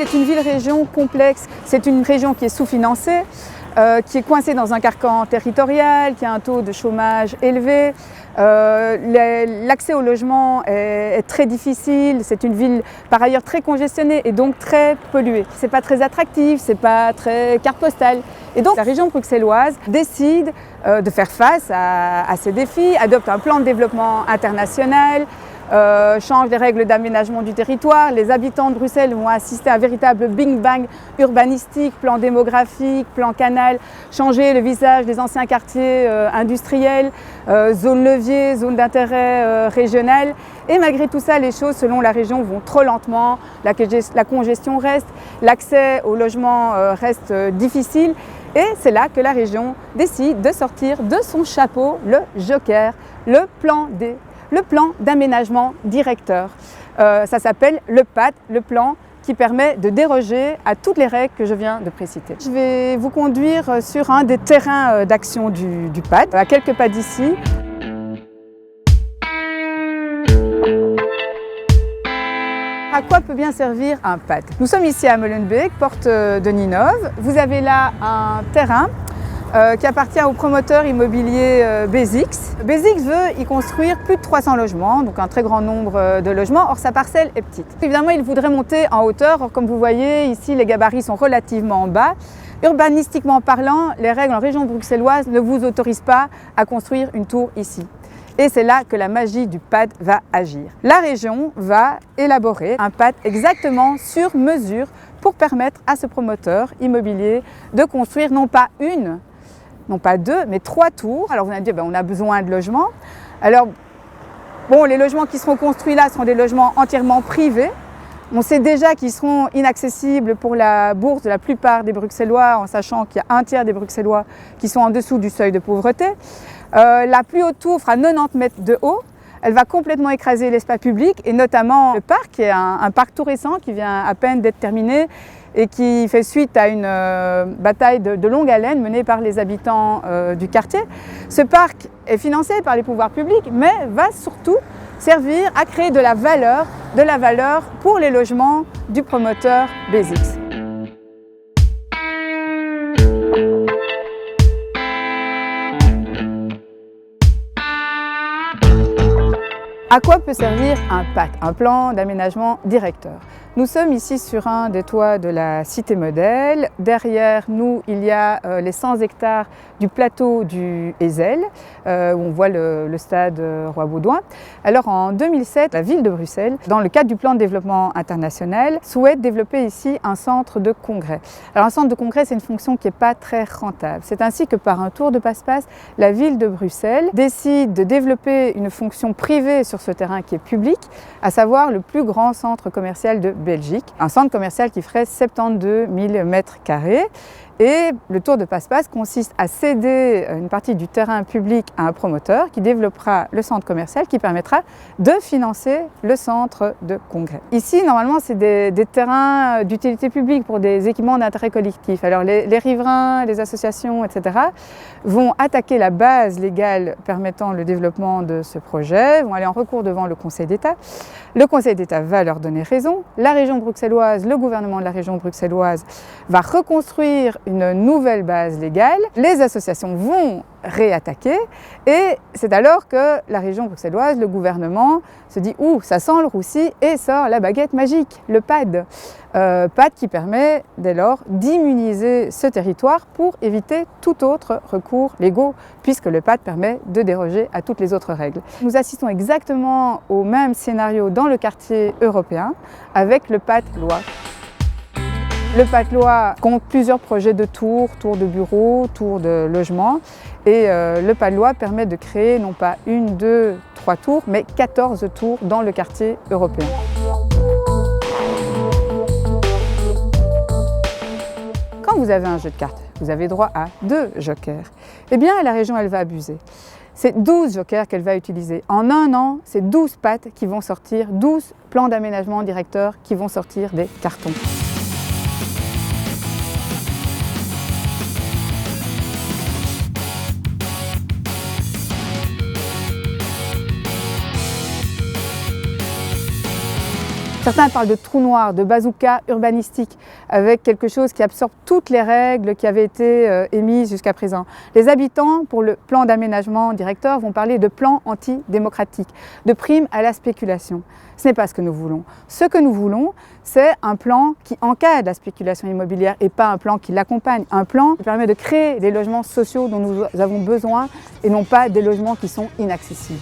est une ville-région complexe. C'est une région qui est sous-financée, qui est coincée dans un carcan territorial, qui a un taux de chômage élevé. L'accès au logement est très difficile. C'est une ville par ailleurs très congestionnée et donc très polluée. C'est pas très attractif, c'est pas très carte postale. Et donc la région bruxelloise décide de faire face à ces défis, adopte un plan de développement international, change les règles d'aménagement du territoire. Les habitants de Bruxelles vont assister à un véritable Big Bang urbanistique, plan démographique, plan canal, changer le visage des anciens quartiers industriels, zones levier, zones d'intérêt régional. Et malgré tout ça, les choses selon la région vont trop lentement, la congestion reste, l'accès au logement reste difficile. Et c'est là que la région décide de sortir de son chapeau le joker, le plan d'aménagement directeur. Ça s'appelle le PAD, le plan qui permet de déroger à toutes les règles que je viens de préciter. Je vais vous conduire sur un des terrains d'action du PAD, à quelques pas d'ici. À quoi peut bien servir un PAD? Nous sommes ici à Molenbeek, porte de Ninove. Vous avez là un terrain qui appartient au promoteur immobilier Bezix. Bezix veut y construire plus de 300 logements, donc un très grand nombre de logements. Or, sa parcelle est petite. Évidemment, il voudrait monter en hauteur. Or, comme vous voyez, ici, les gabarits sont relativement bas. Urbanistiquement parlant, les règles en région bruxelloise ne vous autorisent pas à construire une tour ici. Et c'est là que la magie du PAD va agir. La région va élaborer un PAD exactement sur mesure pour permettre à ce promoteur immobilier de construire non pas une, non pas deux, mais 3 tours. Alors vous allez me dire, on a besoin de logements. Alors, les logements qui seront construits là seront des logements entièrement privés. On sait déjà qu'ils seront inaccessibles pour la bourse de la plupart des Bruxellois, en sachant qu'il y a un tiers des Bruxellois qui sont en dessous du seuil de pauvreté. La plus haute tour fera 90 mètres de haut. Elle va complètement écraser l'espace public et notamment le parc, qui est un parc tout récent qui vient à peine d'être terminé et qui fait suite à une bataille de longue haleine menée par les habitants du quartier. Ce parc est financé par les pouvoirs publics, mais va surtout servir à créer de la valeur pour les logements du promoteur Bezix. À quoi peut servir un PAD, un plan d'aménagement directeur? Nous sommes ici sur un des toits de la cité modèle. Derrière nous, il y a les 100 hectares du plateau du Hezel, où on voit le stade Roi-Baudouin. Alors en 2007, la ville de Bruxelles, dans le cadre du plan de développement international, souhaite développer ici un centre de congrès. Alors un centre de congrès, c'est une fonction qui n'est pas très rentable. C'est ainsi que par un tour de passe-passe, la ville de Bruxelles décide de développer une fonction privée sur ce terrain qui est public, à savoir le plus grand centre commercial de Belgique, un centre commercial qui ferait 72 000 mètres carrés. Et le tour de passe-passe consiste à céder une partie du terrain public à un promoteur qui développera le centre commercial qui permettra de financer le centre de congrès. Ici, normalement, c'est des terrains d'utilité publique pour des équipements d'intérêt collectif. Alors les riverains, les associations, etc. vont attaquer la base légale permettant le développement de ce projet, vont aller en recours devant le Conseil d'État. Le Conseil d'État va leur donner raison. La région bruxelloise, le gouvernement de la région bruxelloise va reconstruire une nouvelle base légale. Les associations vont réattaquer et c'est alors que la région bruxelloise, le gouvernement se dit « Ouh, ça sent le roussi » et sort la baguette magique, le PAD. PAD qui permet dès lors d'immuniser ce territoire pour éviter tout autre recours légaux puisque le PAD permet de déroger à toutes les autres règles. Nous assistons exactement au même scénario dans le quartier européen avec le PAD loi. Le PAD loi compte plusieurs projets de tours de bureaux, tours de logements et le PAD loi permet de créer non pas 1, 2, 3 tours mais 14 tours dans le quartier européen. Quand vous avez un jeu de cartes, vous avez droit à 2 jokers. Eh bien, la région, elle va abuser. C'est 12 jokers qu'elle va utiliser. En un an, c'est 12 PAD qui vont sortir, 12 plans d'aménagement directeurs qui vont sortir des cartons. Certains parlent de trou noir, de bazooka urbanistique, avec quelque chose qui absorbe toutes les règles qui avaient été émises jusqu'à présent. Les habitants, pour le plan d'aménagement directeur, vont parler de plan antidémocratique, de prime à la spéculation. Ce n'est pas ce que nous voulons. Ce que nous voulons, c'est un plan qui encadre la spéculation immobilière et pas un plan qui l'accompagne. Un plan qui permet de créer des logements sociaux dont nous avons besoin et non pas des logements qui sont inaccessibles.